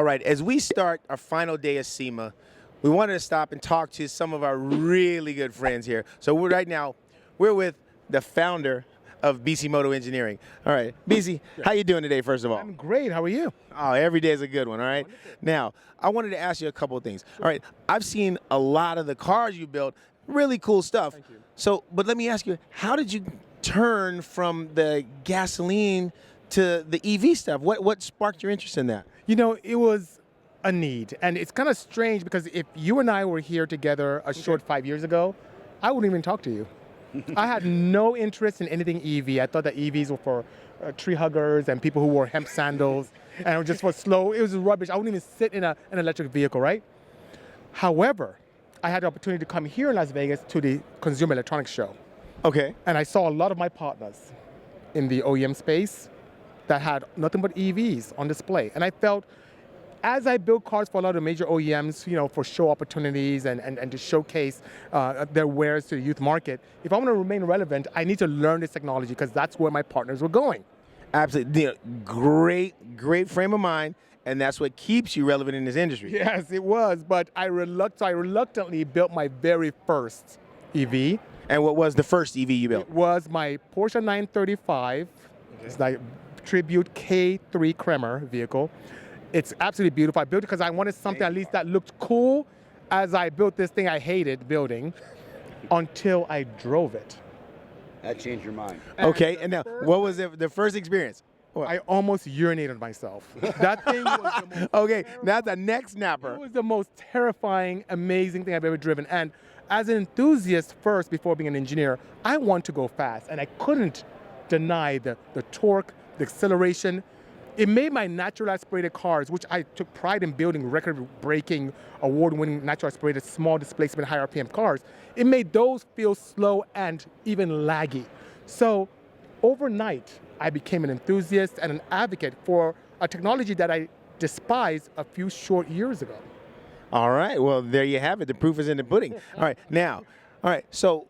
All right, as we start our final day of SEMA, we wanted to stop and talk to some of our really good friends here. So right now, we're with the founder of Bisimoto Engineering. All right, Bisi, how you doing today, first of all? I'm great. How are you? Oh, every day is a good one, all right? Wonderful. Now, I wanted to ask you a couple of things. All right, I've seen a lot of the cars you built, really cool stuff. Thank you. So, but let me ask you, how did you turn from the gasoline to the EV stuff? What sparked your interest in that? You know, it was a need. And it's kind of strange because if you and I were here together a short 5 years ago, I wouldn't even talk to you. I had no interest in anything EV. I thought that EVs were for tree huggers and people who wore hemp sandals and it was just for slow. It was rubbish. I wouldn't even sit in an electric vehicle, right? However, I had the opportunity to come here in Las Vegas to the Consumer Electronics Show. Okay. And I saw a lot of my partners in the OEM space that had nothing but EVs on display. And I felt, as I build cars for a lot of the major OEMs, you know, for show opportunities and to showcase their wares to the youth market, if I want to remain relevant, I need to learn this technology because that's where my partners were going. Absolutely. You know, great frame of mind, and that's what keeps you relevant in this industry. Yes, it was, but I reluctantly built my very first EV. And what was the first EV you built? It was my Porsche 935. Okay. It's like Tribute K3 Kremer vehicle. It's absolutely beautiful. I built it because I wanted something at least that looked cool as I built this thing I hated building until I drove it. That changed your mind. Okay, and now, what was the first experience? What? I almost urinated myself. That thing was the most Okay, that's a neck snapper. It was the most terrifying, amazing thing I've ever driven. And as an enthusiast first, before being an engineer, I want to go fast. And I couldn't deny the torque, the acceleration. It made my natural aspirated cars, which I took pride in building record-breaking, award-winning natural aspirated, small displacement, high RPM cars. It made those feel slow and even laggy. So overnight, I became an enthusiast and an advocate for a technology that I despised a few short years ago. All right, well, there you have it. The proof is in the pudding. All right, now, so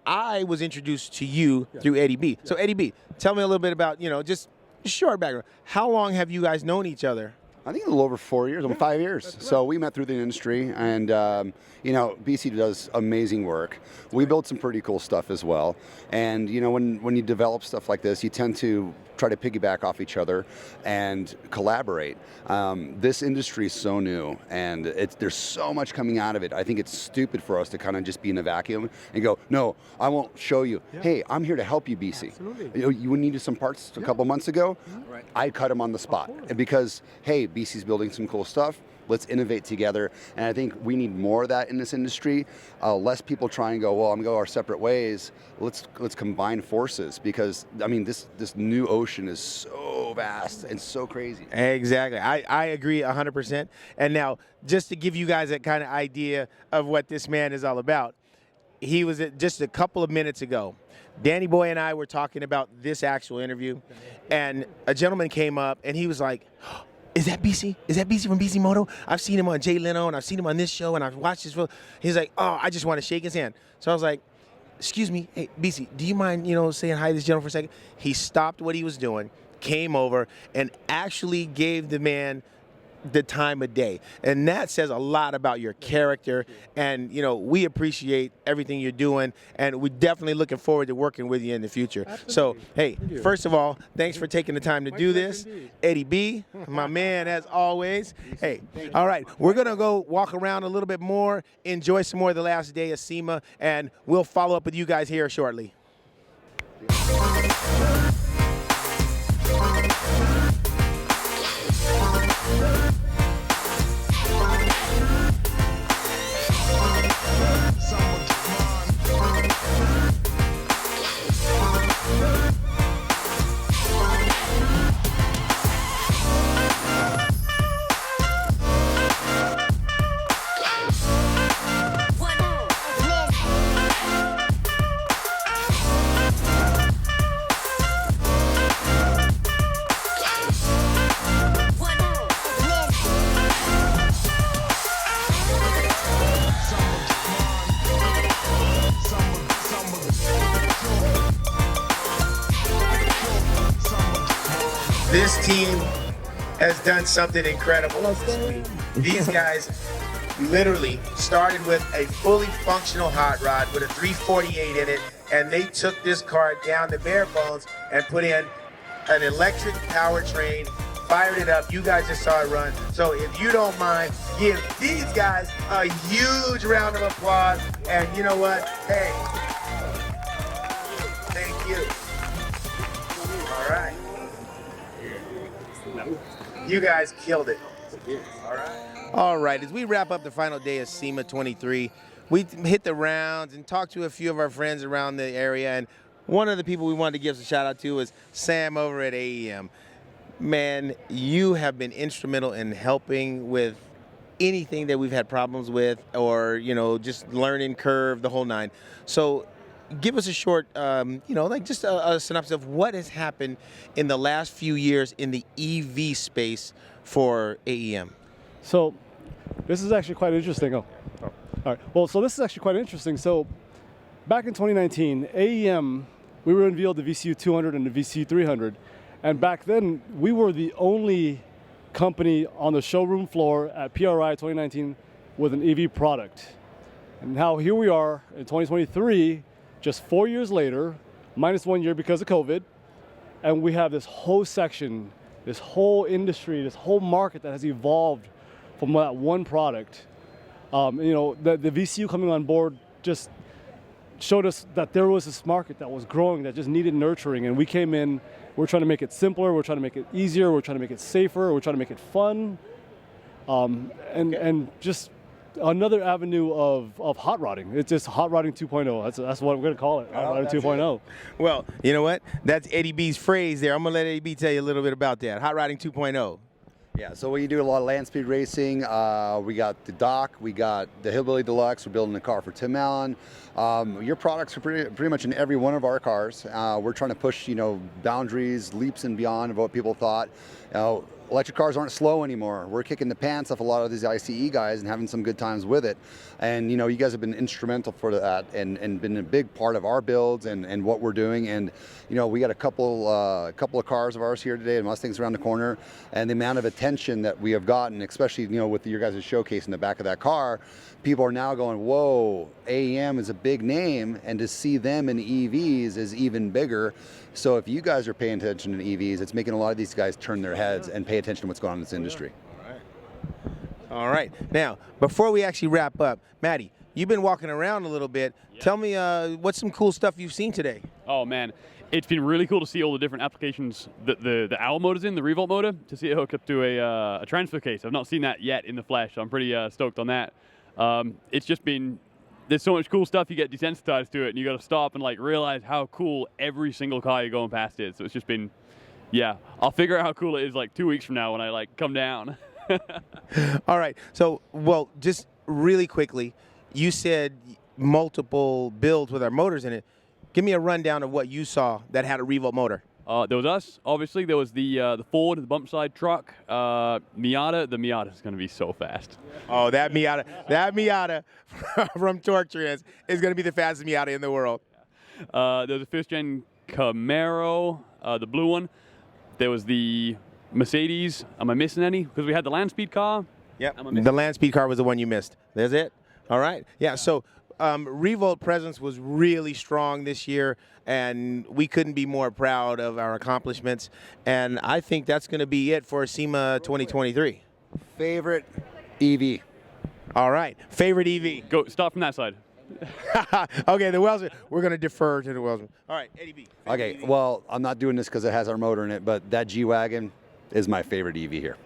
I was introduced to you through Eddie B. So Eddie B, tell me a little bit about, just short background. How long have you guys known each other? I think a little over 4 years, almost 5 years. So we met through the industry, and BC does amazing work. We build some pretty cool stuff as well. And when you develop stuff like this, you tend to try to piggyback off each other and collaborate. This industry is so new, and there's so much coming out of it. I think it's stupid for us to kind of just be in a vacuum and go, no, I won't show you. Yeah. Hey, I'm here to help you, BC. Absolutely. You needed some parts a couple months ago. Right. I cut them on the spot. And because, hey, BC's building some cool stuff. Let's innovate together, and I think we need more of that in this industry. Less people try and go, well, I'm going to go our separate ways. Let's combine forces because I mean this new ocean is so vast and so crazy. Exactly, I agree 100%. And now, just to give you guys a kind of idea of what this man is all about, he was just a couple of minutes ago. Danny Boy and I were talking about this actual interview, and a gentleman came up and he was like, is that BC? Is that BC from Bisimoto? I've seen him on Jay Leno, and I've seen him on this show, and I've watched his film. He's like, oh, I just want to shake his hand. So I was like, excuse me, hey, BC, do you mind, saying hi to this gentleman for a second? He stopped what he was doing, came over, and actually gave the man the time of day. And that says a lot about your character. And, we appreciate everything you're doing, and we're definitely looking forward to working with you in the future. Absolutely. So, hey, first of all, thanks for taking the time to do this. Indeed. Eddie B, my man, as always. Hey, all right, we're going to go walk around a little bit more, enjoy some more of the last day of SEMA, and we'll follow up with you guys here shortly. This team has done something incredible this week. These guys literally started with a fully functional hot rod with a 348 in it, and they took this car down to bare bones and put in an electric powertrain, fired it up. You guys just saw it run. So if you don't mind, give these guys a huge round of applause. And you know what? Hey, thank you. All right. You guys killed it. All right. All right. As we wrap up the final day of SEMA 23, we hit the rounds and talked to a few of our friends around the area. And one of the people we wanted to give a shout out to was Sam over at AEM. Man, you have been instrumental in helping with anything that we've had problems with, or, you know, just learning curve, the whole nine. So give us a short, you know, like just a synopsis of what has happened in the last few years in the EV space for AEM. So this is actually quite interesting. All right. Well, so this is actually quite interesting. So back in 2019, AEM, we were unveiled the VCU 200 and the VCU 300. And back then, we were the only company on the showroom floor at PRI 2019 with an EV product. And now here we are in 2023, just 4 years later, minus 1 year because of COVID, and we have this whole section, this whole industry, this whole market that has evolved from that one product. You know, the VCU coming on board just showed us that there was this market that was growing that just needed nurturing, and we came in. We're trying to make it simpler, we're trying to make it easier, we're trying to make it safer, we're trying to make it fun, and just another avenue of hot rodding. It's just hot rodding 2.0. That's what we're going to call it, hot rodding 2.0. Well, you know what? That's Eddie B's phrase there. I'm going to let Eddie B tell you a little bit about that. Hot rodding 2.0. Yeah, so we do a lot of land speed racing. We got the Doc, we got the Hillbilly Deluxe. We're building a car for Tim Allen. Your products are pretty much in every one of our cars. We're trying to push, you know, boundaries, leaps and beyond of what people thought. Electric cars aren't slow anymore. We're kicking the pants off a lot of these ICE guys and having some good times with it. And, you know, you guys have been instrumental for that and been a big part of our builds and what we're doing. And, you know, we got a couple of cars of ours here today, and Mustangs around the corner, and the amount of attention that we have gotten, especially, you know, with your guys' showcase in the back of that car, people are now going, whoa, AEM is a big name, and to see them in EVs is even bigger. So if you guys are paying attention to EVs, it's making a lot of these guys turn their heads and pay attention to what's going on in this industry. All right. Now, before we actually wrap up, Maddie, you've been walking around a little bit. Yeah. Tell me what's some cool stuff you've seen today? Oh, man. It's been really cool to see all the different applications that the Owl motor's in, the Revolt motor, to see it hook up to a transfer case. I've not seen that yet in the flesh, so I'm pretty stoked on that. It's just been, there's so much cool stuff, you get desensitized to it, and you got to stop and like realize how cool every single car you're going past is. So it's just been, yeah, I'll figure out how cool it is like 2 weeks from now when I like come down. All right. So, well, just really quickly, you said multiple builds with our motors in it. Give me a rundown of what you saw that had a Revolt motor. There was us, obviously. There was the Ford, the bump side truck, Miata. The Miata is going to be so fast. Oh, that Miata from Torque Trans is going to be the fastest Miata in the world. There's a first-gen Camaro, the blue one. There was the Mercedes. Am I missing any? Because we had the land speed car. Yep. The land speed car was the one you missed. There's it. All right. Yeah. So Revolt presence was really strong this year, and we couldn't be more proud of our accomplishments. And I think that's going to be it for SEMA 2023. Favorite EV? All right. Favorite EV? Go. Start from that side. Okay, the Welsman. We're going to defer to the Welsman. All right, Eddie B. Okay, well, I'm not doing this because it has our motor in it, but that G-Wagon is my favorite EV here.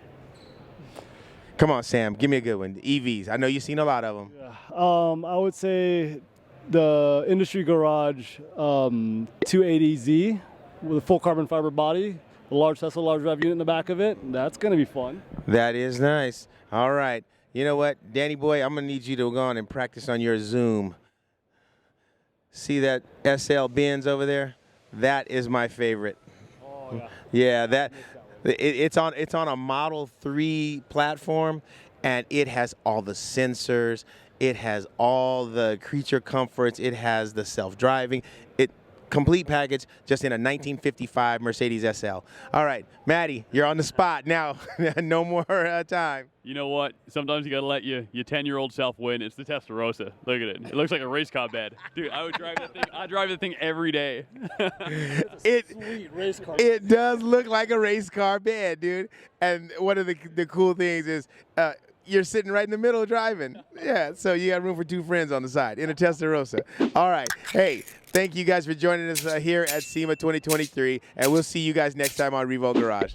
Come on, Sam. Give me a good one. EVs. I know you've seen a lot of them. Yeah. I would say the Industry Garage 280Z with a full carbon fiber body, a large Tesla large rev unit in the back of it. That's going to be fun. That is nice. All right. You know what, Danny boy, I'm going to need you to go on and practice on your Zoom. See that SL Benz over there? That is my favorite. Oh, yeah. Yeah, it's on a Model 3 platform, and it has all the sensors. It has all the creature comforts. It has the self-driving. complete package, just in a 1955 Mercedes SL. All right, Maddie, you're on the spot now. No more time. You know what? Sometimes you gotta let your 10-year-old self win. It's the Testarossa. Look at it. It looks like a race car bed. Dude, I would drive that thing. I drive the thing every day. Sweet race car. It does look like a race car bed, dude. And one of the cool things is you're sitting right in the middle driving. Yeah, so you got room for two friends on the side in a Testarossa. All right. Hey, thank you guys for joining us here at SEMA 2023, and we'll see you guys next time on Revolt Garage.